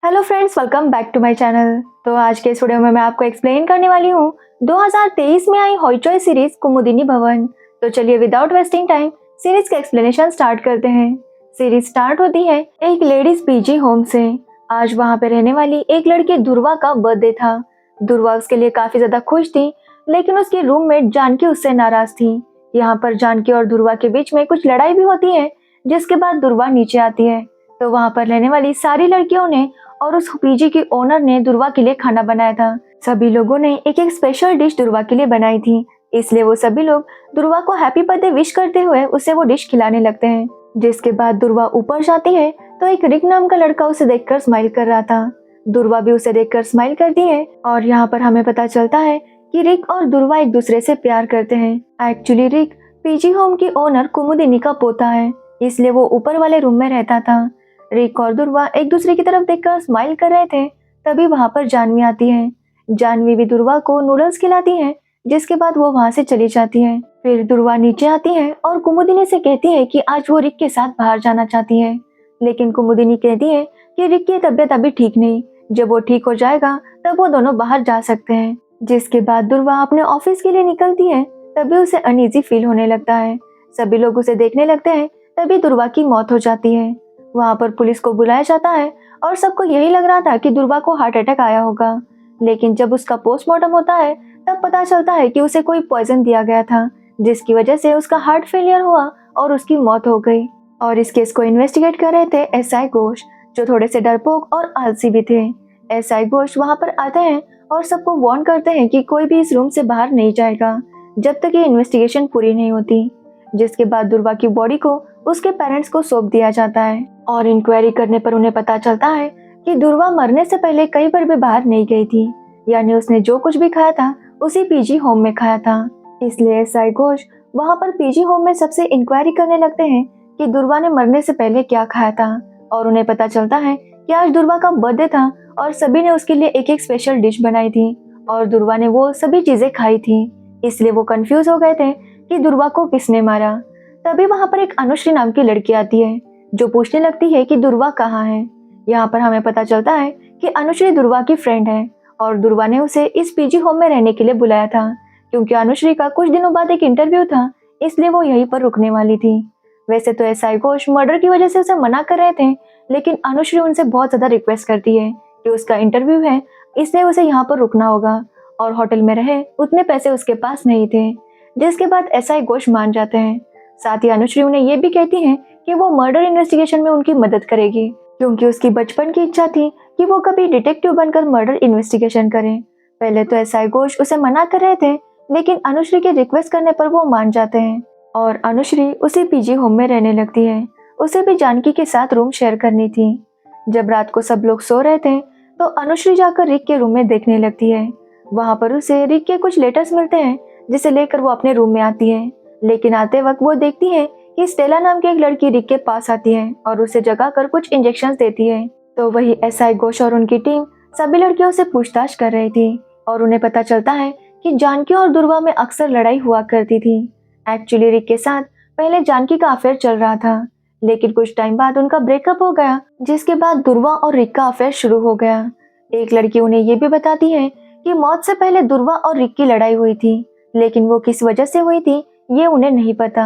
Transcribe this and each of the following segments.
Hello friends, welcome back to my channel. तो आज के इस वीडियो में मैं आपको एक्सप्लेन करने वाली हूँ 2023 में आई हॉइचॉय सीरीज कुमुदिनी भवन। तो चलिए विदाउट वेस्टिंग टाइम सीरीज का एक्सप्लेनेशन स्टार्ट करते हैं। सीरीज स्टार्ट होती है एक लेडीज पीजी होम से। आज वहाँ पे रहने वाली एक लड़की ध्रुवा का बर्थडे था। ध्रुवा उसके लिए काफी ज्यादा खुश थी, लेकिन उसकी रूममेट जानकी उससे नाराज थी। यहाँ पर जानकी और ध्रुवा के बीच में कुछ लड़ाई भी होती है, जिसके बाद ध्रुवा नीचे आती है। तो वहाँ पर रहने वाली सारी लड़कियों ने और उस पीजी की ओनर ने ध्रुवा के लिए खाना बनाया था। सभी लोगों ने एक एक स्पेशल डिश ध्रुवा के लिए बनाई थी, इसलिए वो सभी लोग ध्रुवा को हैप्पी बर्थडे विश करते हुए उसे वो डिश खिलाने लगते हैं। जिसके बाद ध्रुवा ऊपर जाती है तो एक रिक नाम का लड़का उसे देखकर स्माइल कर रहा था। ध्रुवा भी उसे देखकर स्माइल करती है और यहाँ पर हमें पता चलता है कि रिक और ध्रुवा एक दूसरे से प्यार करते हैं। एक्चुअली रिक पीजी होम की ओनर कुमुदिनी का पोता है, इसलिए वो ऊपर वाले रूम में रहता था। रिक और ध्रुवा एक दूसरे की तरफ देखकर स्माइल कर रहे थे, तभी वहां पर जानवी आती है। जानवी भी ध्रुवा को नूडल्स खिलाती है, जिसके बाद वो वहां से चली जाती है। फिर ध्रुवा नीचे आती है और कुमुदिनी से कहती है कि आज वो रिक के साथ बाहर जाना चाहती है, लेकिन कुमुदिनी कहती है कि रिक की तबीयत अभी ठीक नहीं, जब वो ठीक हो जाएगा तब वो दोनों बाहर जा सकते हैं। जिसके बाद ध्रुवा अपने ऑफिस के लिए निकलती है, तभी उसे अनईजी फील होने लगता है। सभी लोग उसे देखने लगते हैं, तभी ध्रुवा की मौत हो जाती है। वहाँ पर पुलिस को बुलाया जाता है और सबको यही लग रहा था कि ध्रुवा को हार्ट अटैक आया होगा, लेकिन जब उसका पोस्टमार्टम होता है तब पता चलता है कि उसे कोई पॉइजन दिया गया था, जिसकी वजह से उसका हार्ट फेलियर हुआ और उसकी मौत हो गई। और इस केस को इन्वेस्टिगेट कर रहे थे एसआई घोष, जो थोड़े से डरपोक और आलसी भी थे। एसआई घोष वहाँ पर आते हैं और सबको वार्न करते हैं कि कोई भी इस रूम से बाहर नहीं जाएगा जब तक ये इन्वेस्टिगेशन पूरी नहीं होती। जिसके बाद ध्रुवा की बॉडी को उसके पेरेंट्स को सौंप दिया जाता है और इंक्वायरी करने पर उन्हें पता चलता है कि ध्रुवा मरने से पहले कई बार भी बाहर नहीं गई थी, यानी उसने जो कुछ भी खाया था उसी पीजी होम में खाया था। इसलिए एसआई घोष वहाँ पर पीजी होम में सबसे इंक्वायरी करने लगते हैं कि ध्रुवा ने मरने से पहले क्या खाया था, और उन्हें पता चलता है कि आज ध्रुवा का बर्थडे था और सभी ने उसके लिए एक एक स्पेशल डिश बनाई थी और ध्रुवा ने वो सभी चीजें खाई थी। इसलिए वो कंफ्यूज हो गए थे कि ध्रुवा को किसने मारा। तभी वहां पर एक अनुश्री नाम की लड़की आती है, जो पूछने लगती है कि ध्रुवा कहाँ है। यहाँ पर हमें पता चलता है कि अनुश्री ध्रुवा की फ्रेंड है और ध्रुवा ने उसे इस पीजी होम में रहने के लिए बुलाया था, क्योंकि अनुश्री का कुछ दिनों बाद एक इंटरव्यू था, इसलिए वो यहीं पर रुकने वाली थी। वैसे तो एसआई घोष मर्डर की वजह से उसे मना कर रहे थे, लेकिन अनुश्री उनसे बहुत ज्यादा रिक्वेस्ट करती है कि उसका इंटरव्यू है, इसलिए उसे यहाँ पर रुकना होगा और होटल में रहे उतने पैसे उसके पास नहीं थे। जिसके बाद एसआई घोष मान जाते हैं। साथ ही अनुश्री उन्हें ये भी कहती है कि वो मर्डर इन्वेस्टिगेशन में उनकी मदद करेगी, क्योंकि उसकी बचपन की इच्छा थी कि वो कभी डिटेक्टिव बनकर मर्डर इन्वेस्टिगेशन करें। पहले तो एसआई घोष उसे मना कर रहे थे, लेकिन अनुश्री के रिक्वेस्ट करने पर वो मान जाते हैं और अनुश्री उसी पीजी होम में रहने लगती है। उसे भी जानकी के साथ रूम शेयर करनी थी। जब रात को सब लोग सो रहे थे तो अनुश्री जाकर रिक के रूम में देखने लगती है। वहां पर उसे रिक के कुछ लेटर्स मिलते हैं, जिसे लेकर वो अपने रूम में आती है, लेकिन आते वक्त वो देखती है कि स्टेला नाम की एक लड़की रिक के पास आती है और उसे जगाकर कुछ इंजेक्शंस देती है। तो वही एसआई घोष और उनकी टीम सभी लड़कियों से पूछताछ कर रही थी और उन्हें पता चलता है कि जानकी और ध्रुवा में अक्सर लड़ाई हुआ करती थी। एक्चुअली रिक के साथ पहले जानकी का अफेयर चल रहा था, लेकिन कुछ टाइम बाद उनका ब्रेकअप हो गया, जिसके बाद ध्रुवा और रिक का अफेयर शुरू हो गया। एक लड़की उन्हें ये भी बताती है कि मौत से पहले ध्रुवा और रिक की लड़ाई हुई थी, लेकिन वो किस वजह से हुई थी ये उन्हें नहीं पता।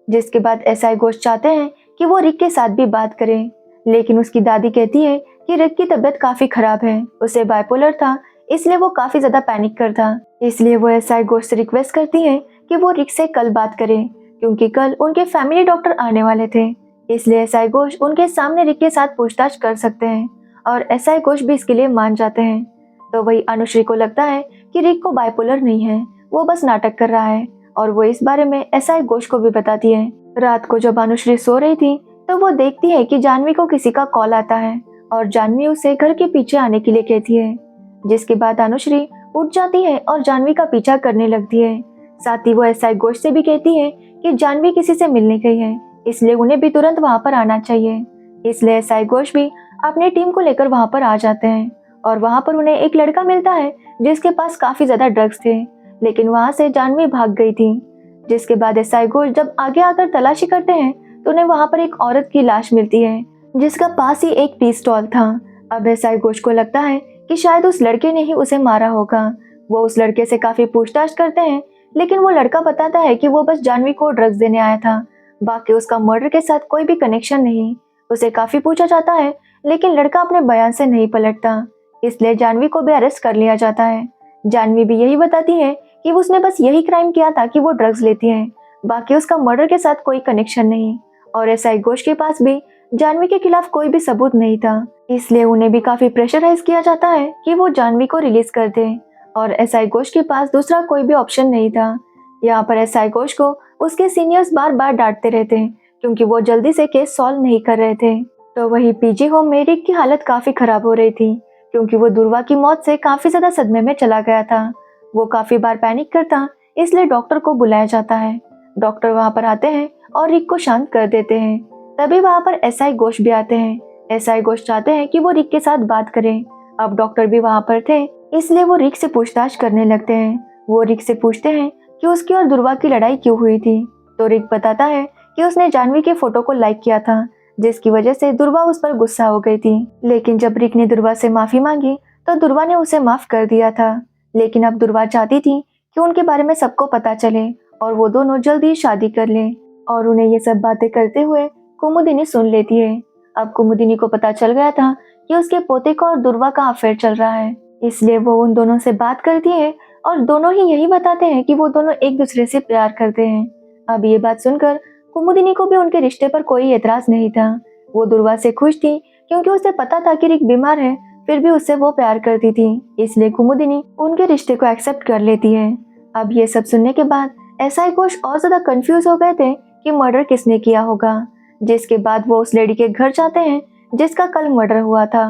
जिसके बाद एसआई घोष चाहते हैं कि वो रिक के साथ भी बात करें, लेकिन उसकी दादी कहती है कि रिक की तबीयत काफी खराब है, उसे बाइपोलर था, इसलिए वो काफी ज्यादा पैनिक करता। इसलिए वो एसआई घोष से रिक्वेस्ट करती है कि वो रिक से कल बात करें, क्योंकि कल उनके फैमिली डॉक्टर आने वाले थे। इसलिए एसआई घोष उनके सामने रिक के साथ पूछताछ कर सकते हैं और एसआई घोष भी इसके लिए मान जाते हैं। तो वही अनुश्री को लगता है कि रिक को बाइपोलर नहीं है, वो बस नाटक कर रहा है, और वो इस बारे में एसआई घोष को भी बताती है। रात को जब अनुश्री सो रही थी तो वो देखती है कि जानवी को किसी का कॉल आता है और जानवी उसे घर के पीछे आने के लिए कहती है। जिसके बाद अनुश्री उठ जाती है और जानवी का पीछा करने लगती है। साथ ही वो एसआई घोष से भी कहती है कि जानवी किसी से मिलने गई है, इसलिए उन्हें भी तुरंत वहां पर आना चाहिए। इसलिए एसआई घोष भी अपनी टीम को लेकर वहां पर आ जाते हैं और वहां पर उन्हें एक लड़का मिलता है जिसके पास काफी ज्यादा ड्रग्स थे, लेकिन वहां से जानवी भाग गई थी। जिसके बाद एसआई घोष जब आगे आकर तलाशी करते हैं तो उन्हें वहां पर एक औरत की लाश मिलती है, जिसका पास ही एक टी स्टॉल था। अब एसआई घोष को लगता है कि शायद उस लड़के ने ही उसे मारा होगा। वो उस लड़के से काफी पूछताछ करते हैं, लेकिन वो लड़का बताता है कि वो बस जानवी को ड्रग्स देने आया था, बाकी उसका मर्डर के साथ कोई भी कनेक्शन नहीं। उसे काफी पूछा जाता है, लेकिन लड़का अपने बयान से नहीं पलटता, इसलिए जानवी को भी अरेस्ट कर लिया जाता है। जानवी भी यही बताती है कि उसने बस यही क्राइम किया था कि वो ड्रग्स लेती है, बाकी उसका मर्डर के साथ कोई कनेक्शन नहीं। और एसआई घोष के पास भी जानवी के खिलाफ कोई भी सबूत नहीं था, इसलिए उन्हें भी काफी प्रेशराइज किया जाता है कि वो जानवी को रिलीज कर दे। और एसआई घोष के पास दूसरा कोई भी ऑप्शन नहीं था। यहाँ पर एसआई घोष को उसके सीनियर्स बार बार डांटते रहते हैं, क्योंकि वो जल्दी से केस सॉल्व नहीं कर रहे थे। तो वही पीजी होम में रिक की हालत काफी खराब हो रही थी, क्योंकि वो दुर्वा की मौत से काफी ज्यादा सदमे में चला गया था। वो काफी बार पैनिक करता, इसलिए डॉक्टर को बुलाया जाता है। डॉक्टर वहाँ पर आते हैं और रिक को शांत कर देते हैं। तभी वहाँ पर एसआई घोष भी आते हैं। एसआई घोष चाहते हैं कि वो रिक के साथ बात करें। अब डॉक्टर भी वहाँ पर थे, इसलिए वो रिक से पूछताछ करने लगते हैं। वो रिक से पूछते हैं कि उसकी और दुर्वा की लड़ाई क्यों हुई थी। तो रिक बताता है कि उसने जानवी के फोटो को लाइक किया था, जिसकी वजह से दुर्वा उस पर गुस्सा हो गई थी। लेकिन जब रिक ने दुर्वा से माफी मांगी तो दुर्वा ने उसे माफ कर दिया था। लेकिन अब दुर्वा चाहती थी कि उनके बारे में सबको पता चले और वो दोनों जल्दी शादी कर लें। और उन्हें ये सब बातें करते हुए कुमुदिनी सुन लेती है। अब कुमुदिनी को पता चल गया था कि उसके पोते को और दुर्वा का अफेयर चल रहा है, इसलिए वो उन दोनों से बात करती है और दोनों ही यही बताते हैं कि वो दोनों एक दूसरे से प्यार करते हैं। अब ये बात सुनकर कुमुदिनी को भी उनके रिश्ते पर कोई एतराज नहीं था। वो दुर्वा से खुश थी, क्योंकि उसे पता था कि रिक बीमार है, फिर भी उससे वो प्यार करती थी, इसलिए कुमुदिनी उनके रिश्ते को एक्सेप्ट कर लेती है। अब ये सब सुनने के बाद एसआई घोष और ज्यादा कंफ्यूज हो गए थे कि मर्डर किसने किया होगा। जिसके बाद वो उस लेडी के घर जाते हैं जिसका कल मर्डर हुआ था।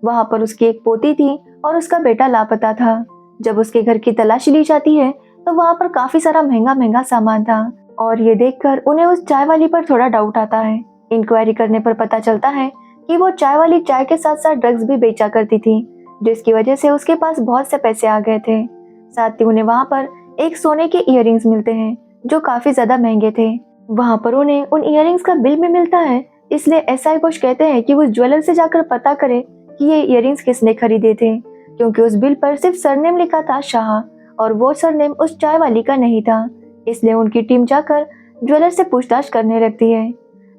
वहाँ पर उसकी एक पोती थी और उसका बेटा लापता था। जब उसके घर की तलाशी ली जाती है तो वहाँ पर काफी सारा महंगा महंगा सामान था, और ये देखकर उन्हें उस चाय वाली पर थोड़ा डाउट आता है। इंक्वायरी करने पर पता चलता है कि वो चाय वाली चाय के साथ साथ ड्रग्स भी बेचा करती थी, जिसकी वजह से उसके पास बहुत से पैसे आ गए थे। साथ ही उन्हें वहाँ पर एक सोने के इयररिंग्स मिलते हैं जो काफी ज्यादा महंगे थे। वहाँ पर उन्हें उन इयररिंग्स का बिल भी मिलता है, इसलिए एसआई घोष कहते हैं कि उस ज्वेलर से जाकर पता करे कि ये इयररिंग्स किसने खरीदे थे, क्योंकि उस बिल पर सिर्फ सरनेम लिखा था शाह, और वो सरनेम उस चाय वाली का नहीं था। इसलिए उनकी टीम जाकर ज्वेलर से पूछताछ करने लगती है।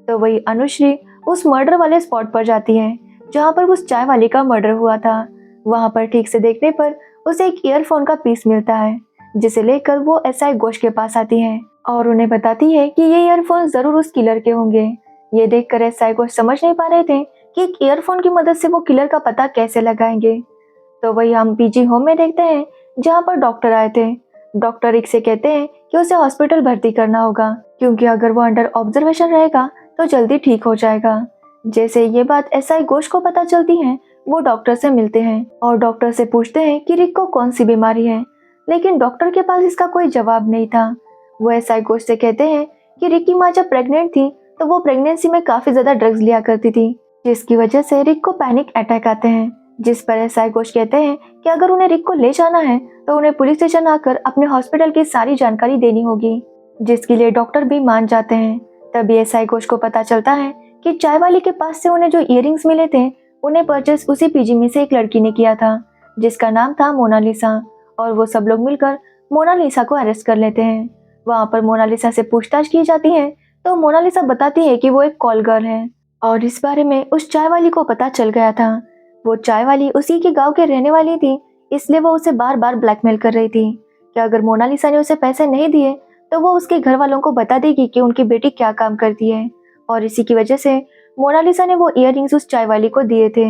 तो वही अनुश्री उस मर्डर वाले स्पॉट पर जाती है जहाँ पर उस चाय वाली का मर्डर हुआ था। वहाँ पर ठीक से देखने पर उसे एक ईयरफोन का पीस मिलता है, जिसे लेकर वो एसआई घोष के पास आती है और उन्हें बताती है कि ये ईयरफोन जरूर उस किलर के होंगे। ये देखकर एसआई घोष समझ नहीं पा रहे थे कि एक ईयरफोन की मदद से वो किलर का पता कैसे लगाएंगे। तो वही हम पीजी होम में देखते हैं जहाँ पर डॉक्टर आए थे। डॉक्टर रिक से कहते हैं कि उसे हॉस्पिटल भर्ती करना होगा, क्योंकि अगर वो अंडर ऑब्जर्वेशन रहेगा तो जल्दी ठीक हो जाएगा। जैसे ये बात एसआई घोष को पता चलती है, वो डॉक्टर से मिलते हैं और डॉक्टर से पूछते हैं कि रिक को कौन सी बीमारी है, लेकिन डॉक्टर के पास इसका कोई जवाब नहीं था। वो एसआई घोष से कहते हैं कि रिक की माँ जब प्रेग्नेंट थी तो वो प्रेगनेंसी में काफी ज्यादा ड्रग्स लिया करती थी, जिसकी वजह से रिक को पैनिक अटैक आते हैं। जिस पर एसआई घोष कहते हैं कि अगर उन्हें रिक को ले जाना है तो उन्हें पुलिस स्टेशन आकर अपने हॉस्पिटल की सारी जानकारी देनी होगी, जिसके लिए डॉक्टर भी मान जाते हैं। तभी एसआई घोष को पता चलता है कि चाय वाली के पास से उन्हें जो इयररिंग्स मिले थे उन्हें परचेस उसी पीजी में से एक लड़की ने किया था, जिसका नाम था मोनालिसा। और वो सब लोग मिलकर मोनालिसा को अरेस्ट कर लेते हैं। वहाँ पर मोनालिसा से पूछताछ की जाती है तो मोनालिसा बताती है कि वो एक कॉल गर्ल है, और इस बारे में उस चाय वाली को पता चल गया था। वो चाय वाली उसी के गांव के रहने वाली थी, इसलिए वो उसे बार बार ब्लैकमेल कर रही थी कि अगर मोनालिसा ने उसे पैसे नहीं दिए तो वो उसके घर वालों को बता देगी कि उनकी बेटी क्या काम करती है। और इसी की वजह से मोनालिसा ने वो इयररिंग्स उस चाय वाली को दिए थे।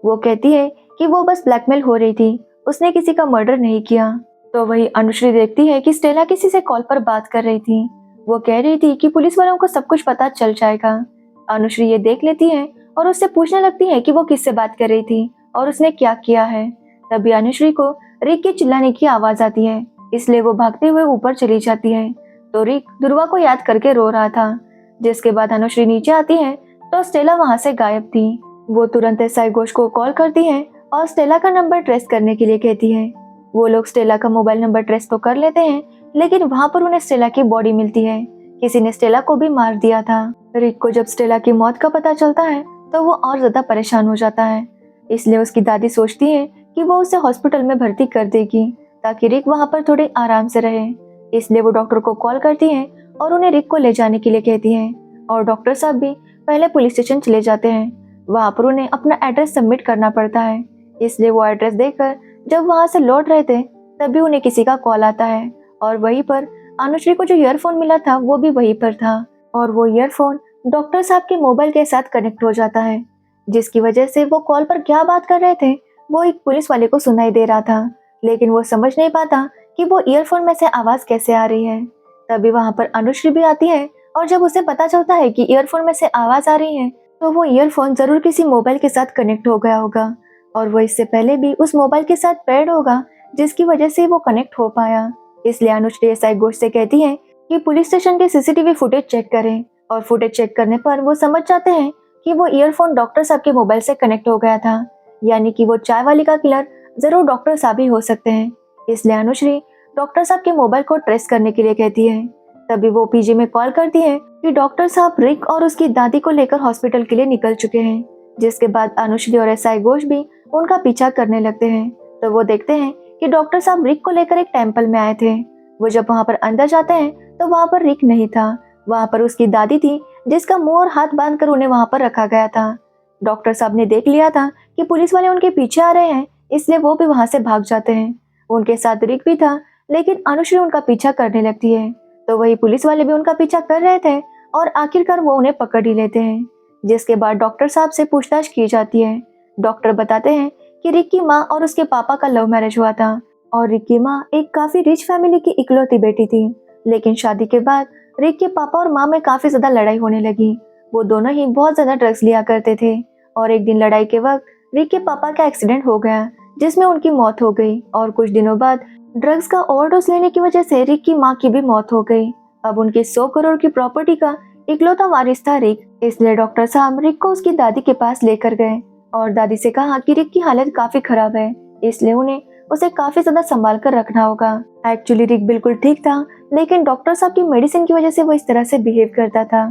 वो कहती है कि वो बस ब्लैकमेल हो रही थी, उसने किसी का मर्डर नहीं किया। तो वही अनुश्री देखती है कि स्टेला किसी से कॉल पर बात कर रही थी। वो कह रही थी कि पुलिस वालों को सब कुछ पता चल जाएगा। अनुश्री ये देख लेती है और उससे पूछने लगती है कि वो किससे बात कर रही थी और उसने क्या किया है। तभी अनुश्री को रिक के चिल्लाने की आवाज आती है, इसलिए वो भागते हुए ऊपर चली जाती है। तो रिक दुर्वा को याद करके रो रहा था। जिसके बाद अनुश्री नीचे आती है तो स्टेला वहां से गायब थी। वो तुरंत एसआई घोष को कॉल करती है और स्टेला का नंबर ट्रेस करने के लिए कहती है। वो लोग स्टेला का मोबाइल नंबर ट्रेस तो कर लेते हैं, लेकिन वहाँ पर उन्हें स्टेला की बॉडी मिलती है। किसी ने स्टेला को भी मार दिया था। रिक को जब स्टेला की मौत का पता चलता है तो वो और ज्यादा परेशान हो जाता है। इसलिए उसकी दादी सोचती है कि वो उसे हॉस्पिटल में भर्ती कर देगी ताकि रिक वहाँ पर थोड़े आराम से रहे। इसलिए वो डॉक्टर को कॉल करती है और उन्हें रिक को ले जाने के लिए कहती है। और डॉक्टर साहब भी पहले पुलिस स्टेशन चले जाते हैं। वहाँ पर उन्हें अपना एड्रेस सबमिट करना पड़ता है। इसलिए वो एड्रेस देकर जब वहाँ से लौट रहे थे तभी उन्हें किसी का कॉल आता है और वहीं पर अनुश्री को जो ईयरफोन मिला था वो भी वहीं पर था। और वो ईयरफोन डॉक्टर साहब के मोबाइल के साथ कनेक्ट हो जाता है, जिसकी वजह से वो कॉल पर क्या बात कर रहे थे वो एक पुलिस वाले को सुनाई दे रहा था, लेकिन वो समझ नहीं पाता कि वो ईयरफोन में से आवाज कैसे आ रही है। तभी वहाँ पर अनुश्री भी आती है और जब उसे पता चलता है कि ईयरफोन में से आवाज आ रही है तो वो ईयरफोन जरूर किसी मोबाइल के साथ कनेक्ट हो गया होगा और वो इससे पहले भी उस मोबाइल के साथ पेयर्ड होगा, जिसकी वजह से वो कनेक्ट हो पाया। इसलिए अनुश्री एसआई घोष से कहती है कि पुलिस स्टेशन के सीसीटीवी फुटेज चेक करें और फुटेज चेक करने पर वो समझ जाते हैं कि वो ईयरफोन डॉक्टर साहब के मोबाइल से कनेक्ट हो गया था, यानी कि वो चाय वाली का किलर जरूर डॉक्टर साहब ही हो सकते हैं। इसलिए अनुश्री डॉक्टर साहब के मोबाइल को ट्रेस करने के लिए कहती है। तभी वो पीजी में कॉल करती है कि डॉक्टर साहब रिक और उसकी दादी को लेकर हॉस्पिटल के लिए निकल चुके हैं, जिसके बाद अनुश्री और एसआई घोष भी उनका पीछा करने लगते हैं। तो वो देखते हैं कि डॉक्टर साहब रिक को लेकर एक टेम्पल में आए थे। वो जब वहाँ पर अंदर जाते हैं तो वहाँ पर रिक नहीं था, वहाँ पर उसकी दादी थी जिसका मुंह और हाथ बांधकर उन्हें वहाँ पर रखा गया था। डॉक्टर साहब ने देख लिया था कि पुलिस वाले उनके पीछे आ रहे हैं, इसलिए वो भी वहाँ से भाग जाते हैं। उनके साथ रिक भी था, लेकिन अनुश्री उनका पीछा करने लगती है। तो वही पुलिस वाले भी उनका पीछा कर रहे थे और आखिरकार वो उन्हें पकड़ ही लेते हैं, जिसके बाद डॉक्टर साहब से पूछताछ की जाती है। डॉक्टर बताते हैं कि रिक की माँ और उसके पापा का लव मैरिज हुआ था और रिक की माँ एक काफी रिच फैमिली की इकलौती बेटी थी, लेकिन शादी के बाद रिक के पापा और माँ में काफी ज्यादा लड़ाई होने लगी। वो दोनों ही बहुत ज्यादा ड्रग्स लिया करते थे और एक दिन लड़ाई के वक्त रिक के पापा का एक्सीडेंट हो गया, जिसमें उनकी मौत हो गई और कुछ दिनों बाद ड्रग्स का ओवरडोज लेने की वजह से रिक की माँ की भी मौत हो गई। अब उनकी 100 करोड़ की प्रॉपर्टी का इकलौता वारिस था रिक, इसलिए डॉक्टर साहब रिक को उसकी दादी के पास लेकर गए और दादी से कहा कि रिक की हालत काफी खराब है, इसलिए उन्हें उसे काफी ज्यादा संभाल कर रखना होगा। एक्चुअली रिक बिल्कुल ठीक था, लेकिन डॉक्टर साहब की मेडिसिन की वजह से वो इस तरह से बिहेव करता था।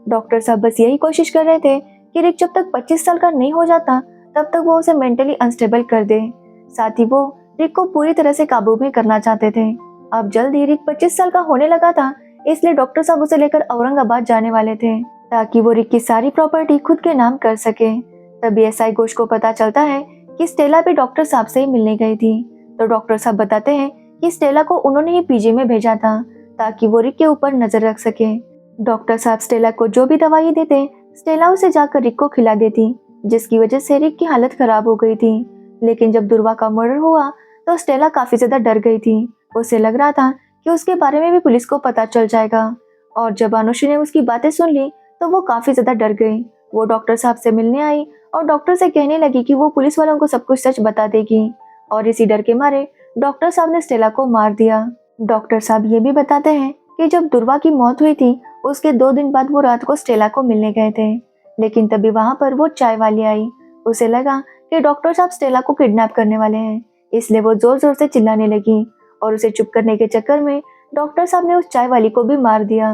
डॉक्टर साहब बस यही कोशिश कर रहे थे कि रिक जब तक 25 साल का नहीं हो जाता तब तक वो उसे मेंटली अनस्टेबल कर दे। साथ ही वो रिक को पूरी तरह से काबू में करना चाहते थे। अब जल्द ही रिक 25 साल का होने लगा था, इसलिए डॉक्टर साहब उसे लेकर औरंगाबाद जाने वाले थे ताकि वो रिक की सारी प्रॉपर्टी खुद के नाम कर सके। तभी एसआई घोष को पता चलता है कि स्टेला भी डॉक्टर साहब से ही मिलने गई थी। तो डॉक्टर साहब बताते हैं कि स्टेला को उन्होंने ही पीजी में भेजा था ताकि वो रिक के ऊपर नजर रख सके। डॉक्टर साहब स्टेला को जो भी दवाई देते स्टेला उसे जाकर रिक को खिला देती, जिसकी वजह से रिक की हालत खराब हो गई थी। लेकिन जब दुर्वा का मर्डर हुआ तो स्टेला काफी ज्यादा डर गई थी। उसे लग रहा था कि उसके बारे में भी पुलिस को पता चल जाएगा और जब अनुश्री ने उसकी बातें सुन ली तो वो काफी ज्यादा डर गई। वो डॉक्टर साहब से मिलने आई और डॉक्टर से कहने लगी कि वो पुलिस वालों को सब कुछ सच बता देगी और इसी डर के मारे डॉक्टर साहब ने स्टेला को मार दिया। डॉक्टर साहब ये भी बताते हैं कि जब दुर्वा की मौत हुई थी उसके 2 दिन बाद वो रात को स्टेला को मिलने गए थे, लेकिन तभी वहां पर वो चाय वाली आई। उसे लगा कि डॉक्टर साहब स्टेला को किडनैप करने वाले हैं, इसलिए वो जोर जोर से चिल्लाने लगी और उसे चुप करने के चक्कर में डॉक्टर साहब ने उस चाय वाली को भी मार दिया।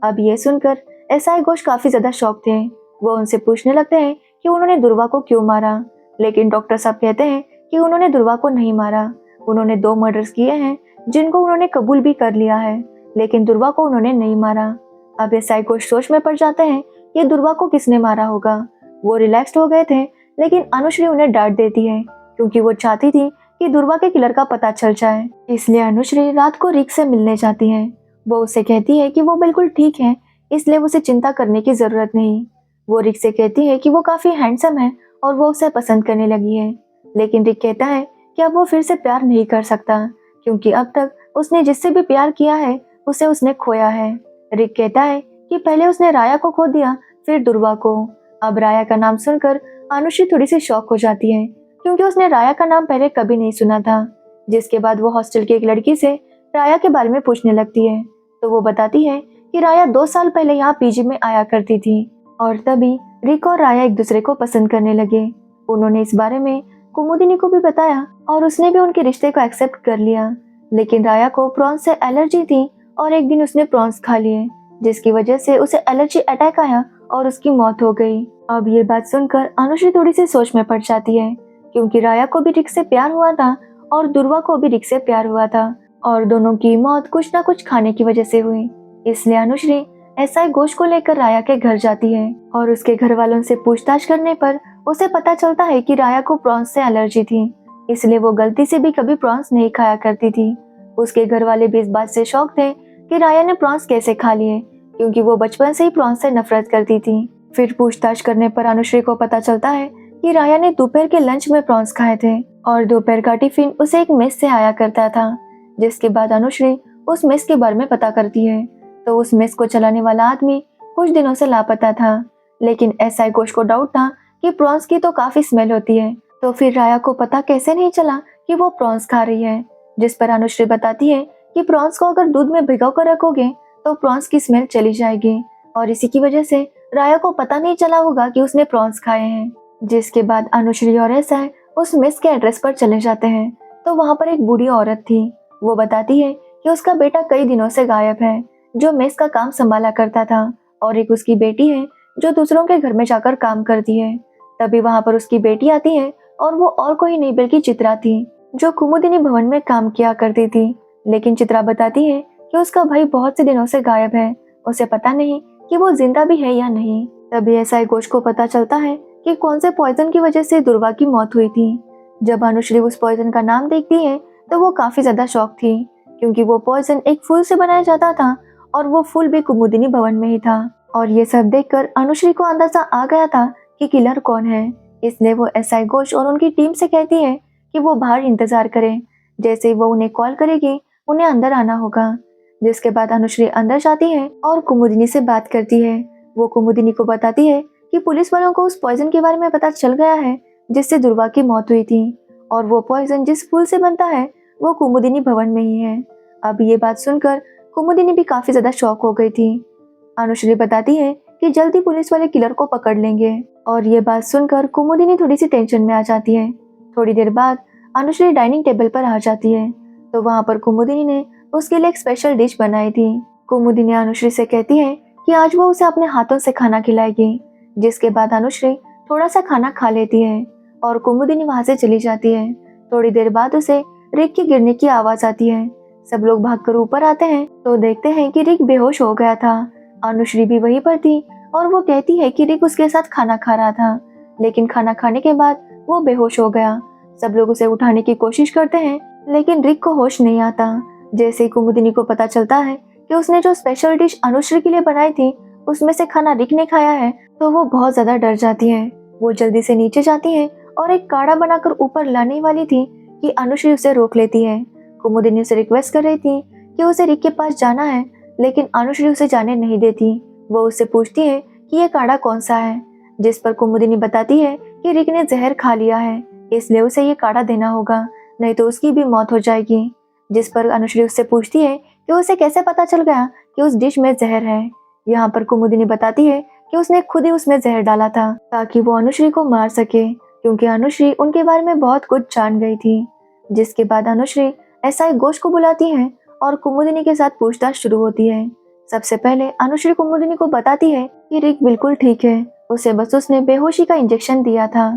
अब ये सुनकर एसआई घोष काफी ज्यादा शॉक थे। वो उनसे पूछने लगते हैं कि उन्होंने दुर्वा को क्यों मारा, लेकिन डॉक्टर साहब कहते हैं कि उन्होंने दुर्वा को नहीं मारा। उन्होंने 2 मर्डर्स किए हैं जिनको उन्होंने कबूल भी कर लिया है, लेकिन दुर्वा को उन्होंने नहीं मारा। अब एसआई घोष सोच में पड़ जाते हैं कि दुर्वा को किसने मारा होगा। वो रिलैक्स्ड हो गए थे, लेकिन अनुश्री उन्हें डांट देती है क्योंकि वो चाहती थी कि दुर्वा के किलर का पता चल जाए। इसलिए अनुश्री रात को रिक से मिलने जाती है। वो उससे कहती है कि वो बिल्कुल ठीक है, इसलिए उसे चिंता करने की जरूरत नहीं। वो रिक से कहती है कि वो काफी हैंडसम है और वो उसे पसंद करने लगी है, लेकिन रिक कहता है कि अब वो फिर से प्यार नहीं कर सकता क्योंकि अब तक उसने जिससे भी प्यार किया है उसे उसने खोया है। रिक कहता है कि पहले उसने राया को खो दिया, फिर दुर्वा को। अब राया का नाम सुनकर अनुश्री थोड़ी सी शॉक हो जाती है क्योंकि उसने राया का नाम पहले कभी नहीं सुना था। जिसके बाद वो हॉस्टल की एक लड़की से राया के बारे में पूछने लगती है, तो वो बताती है कि राया 2 साल पहले यहाँ पीजी में आया करती थी और तभी रिक और राया एक दूसरे को पसंद करने लगे। उन्होंने इस बारे में कुमुदिनी को भी बताया और उसने भी उनके रिश्ते को एक्सेप्ट कर लिया, लेकिन राया को प्रॉन्स से एलर्जी थी और एक दिन उसने प्रॉन्स खा लिए, जिसकी वजह से उसे एलर्जी अटैक आया और उसकी मौत हो गई। अब ये बात सुनकर अनुश्री थोड़ी सी सोच में पड़ जाती है, क्योंकि राया को भी रिक से प्यार हुआ था और दुर्वा को भी रिक से प्यार हुआ था और दोनों की मौत कुछ ना कुछ खाने की वजह से हुई। इसलिए अनुश्री एसआई घोष को लेकर राया के घर जाती है और उसके घर वालों से पूछताछ करने पर उसे पता चलता है कि राया को प्रॉन्स से एलर्जी थी, इसलिए वो गलती से भी कभी प्रॉन्स नहीं खाया करती थी। उसके घर वाले भी इस बात से शौक थे कि राया ने प्रॉन्स कैसे खा लिए, क्योंकि वो बचपन से ही प्रॉन्स से नफरत करती थी। फिर पूछताछ करने पर अनुश्री को पता चलता है कि राया ने दोपहर के लंच में प्रॉन्स खाए थे और दोपहर का टिफिन उसे एक मेस से आया करता था। जिसके बाद अनुश्री उस मेस के बारे में पता करती है तो उस मेस को चलाने वाला आदमी कुछ दिनों से लापता था, लेकिन एसआई घोष को डाउट था कि प्रॉन्स की तो काफी स्मेल होती है, तो फिर राया को पता कैसे नहीं चला कि वो प्रॉन्स खा रही है। जिस पर अनुश्री बताती है कि प्रॉन्स को अगर दूध में भिगो कर रखोगे तो प्रॉन्स की स्मेल चली जाएगी और इसी की वजह से राया को पता नहीं चला होगा कि उसने प्रॉन्स खाए हैं। जिसके बाद अनुश्री और एसआई उस मेस के एड्रेस पर चले जाते हैं तो वहाँ पर एक बूढ़ी औरत थी। वो बताती है कि उसका बेटा कई दिनों से गायब है, जो मेस का काम संभाला करता था, और एक उसकी बेटी है जो दूसरों के घर में जाकर काम करती है। तभी वहाँ पर उसकी बेटी आती है और वो और कोई नहीं बल्कि चित्रा थी, जो कुमुदिनी भवन में काम किया करती थी। लेकिन चित्रा बताती है कि उसका भाई बहुत से दिनों से गायब है, उसे पता नहीं कि वो जिंदा भी है या नहीं। तभी एसआई घोष को पता चलता है कि कौन से पॉइजन की वजह से दुर्वा की मौत हुई थी। जब अनुश्री उस पॉइजन का नाम देखती है तो वो काफी ज्यादा शॉक थी, क्योंकि वो पॉइजन एक फूल से बनाया जाता था और वो फूल भी कुमुदिनी भवन में ही था। और ये सब देखकर अनुश्री को अंदाजा आ गया था कि किलर कौन है, इसलिए वो एसआई घोष और उनकी टीम से कहती है कि वो बाहर इंतजार करें, जैसे ही वो उन्हें कॉल करेगी उन्हें अंदर आना होगा। जिसके बाद अनुश्री अंदर जाती है और कुमुदिनी से बात करती है। वो कुमुदिनी को बताती है कि पुलिस वालों को उस पॉइजन के बारे में पता चल गया है जिससे दुर्वा की मौत हुई थी, और वो पॉइजन जिस फूल से बनता है वो कुमुदिनी भवन में ही है। अब ये बात सुनकर कुमुदिनी भी काफी ज्यादा शॉक हो गई थी। अनुश्री बताती है कि जल्दी पुलिस वाले किलर को पकड़ लेंगे, और ये बात सुनकर कुमुदिनी थोड़ी सी टेंशन में आ जाती है। थोड़ी देर बाद अनुश्री डाइनिंग टेबल पर आ जाती है तो वहाँ पर कुमुदिनी ने उसके लिए एक स्पेशल डिश बनाई थी। कुमुदिनी अनुश्री से कहती है कि आज वो उसे अपने हाथों से खाना खिलाएगी। जिसके बाद अनुश्री थोड़ा सा खाना खा लेती है और कुमुदिनी वहाँ से चली जाती है। थोड़ी देर बाद उसे रिक के गिरने की आवाज आती है। सब लोग भागकर ऊपर आते हैं तो देखते हैं कि रिक बेहोश हो गया था। अनुश्री भी वहीं पर थी और वो कहती है कि रिक उसके साथ खाना खा रहा था, लेकिन खाना खाने के बाद वो बेहोश हो गया। सब लोग उसे उठाने की कोशिश करते हैं, लेकिन रिक को होश नहीं आता। जैसे ही कुमुदिनी को पता चलता है कि उसने जो स्पेशल डिश अनुश्री के लिए बनाई थी उसमें से खाना रिक ने खाया है, तो वो बहुत ज्यादा डर जाती है। वो जल्दी से नीचे जाती है और एक काढ़ा बनाकर ऊपर लाने वाली थी कि अनुश्री उसे रोक लेती है। कुमुदिनी उसे रिक्वेस्ट कर रही थी कि उसे रिक के पास जाना है, लेकिन अनुश्री उसे जाने नहीं देती। वो उससे पूछती है कि यह काढ़ा कौन सा है, जिस पर कुमुदिनी बताती है कि रिक ने जहर खा लिया है, इसलिए उसे ये काढ़ा देना होगा, नहीं तो उसकी भी मौत हो जाएगी। जिस पर अनुश्री उससे पूछती है कि उसे कैसे पता चल गया कि उस डिश में जहर है। यहाँ पर कुमुदिनी बताती है कि उसने खुद ही उसमें जहर डाला था ताकि वो अनुश्री को मार सके, क्योंकि अनुश्री उनके बारे में बहुत कुछ जान गई थी। जिसके बाद अनुश्री एसआई घोष को बुलाती है और कुमुदिनी के साथ पूछताछ शुरू होती है। सबसे पहले अनुश्री कुमुदिनी को बताती है कि रिक बिल्कुल ठीक है, उसे बस उसने बेहोशी का इंजेक्शन दिया था।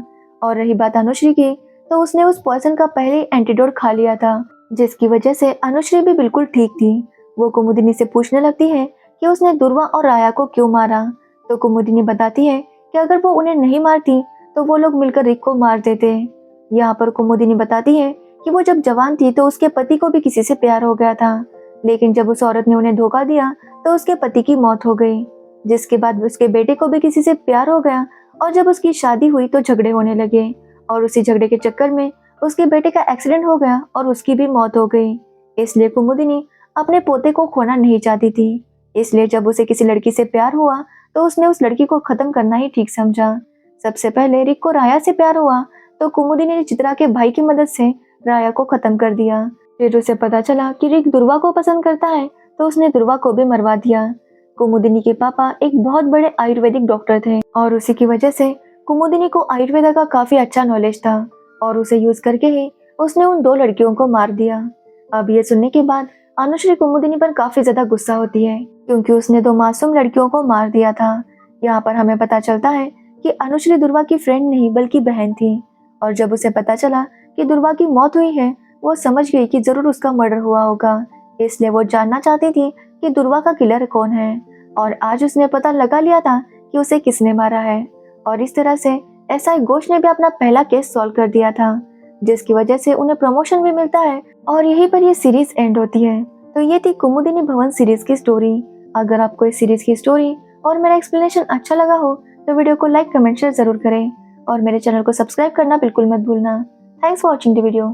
और रही बात अनुश्री की, तो उसने उस पॉइजन का पहले एंटीडोट खा लिया था, जिसकी वजह से अनुश्री भी बिल्कुल ठीक थी। वो कुमुदिनी से पूछने लगती है कि उसने दुर्वा और राया को क्यों मारा, तो कुमुदिनी बताती है कि अगर वो उन्हें नहीं मारती तो वो लोग मिलकर रिक को मार देते। यहाँ पर कुमुदिनी बताती है कि वो जब जवान थी तो उसके पति को भी किसी से प्यार हो गया था, लेकिन जब उस औरत ने उन्हें धोखा दिया तो उसके पति की मौत हो गई। जिसके बाद उसके बेटे को भी किसी से प्यार हो गया, और जब उसकी शादी हुई तो झगड़े होने लगे, और उसी झगड़े के चक्कर में उसके बेटे का एक्सीडेंट हो गया और उसकी भी मौत हो गई। इसलिए कुमुदिनी अपने पोते को खोना नहीं चाहती थी, इसलिए जब उसे किसी लड़की से प्यार हुआ तो उसने उस लड़की को खत्म करना ही ठीक समझा। सबसे पहले रिक को राया से प्यार हुआ तो कुमुदिनी ने चित्रा के भाई की मदद से राया को खत्म कर दिया। फिर उसे पता चला कि रिक दुर्वा को पसंद करता है तो उसने दुर्वा को भी मरवा दिया। कुमुदिनी के पापा एक बहुत बड़े आयुर्वेदिक डॉक्टर थे और उसी की वजह से कुमुदिनी को आयुर्वेदा का काफी अच्छा नॉलेज था, और उसे यूज करके ही उसने उन दो लड़कियों को मार दिया। अब ये सुनने के बाद अनुश्री कुमुदिनी पर काफी ज्यादा गुस्सा होती है, क्योंकि उसने दो मासूम लड़कियों को मार दिया था। यहाँ पर हमें पता चलता है कि अनुश्री दुर्वा की फ्रेंड नहीं बल्कि बहन थी, और जब उसे पता चला कि दुर्वा की मौत हुई है, वो समझ गई कि जरूर उसका मर्डर हुआ होगा। इसलिए वो जानना चाहती थी कि दुर्वा का किलर कौन है, और आज उसने पता लगा लिया था कि उसे किसने मारा है। और इस तरह से एसआई घोष ने भी अपना पहला केस सॉल्व कर दिया था, जिसकी वजह से उन्हें प्रमोशन भी मिलता है, और यहीं पर ये सीरीज एंड होती है। तो ये थी कुमुदिनी भवन सीरीज की स्टोरी। अगर आपको इस सीरीज की स्टोरी और मेरा एक्सप्लेनेशन अच्छा लगा हो तो वीडियो को लाइक कमेंट शेयर जरूर करें, और मेरे चैनल को सब्सक्राइब करना बिल्कुल मत भूलना। Thanks for watching the video.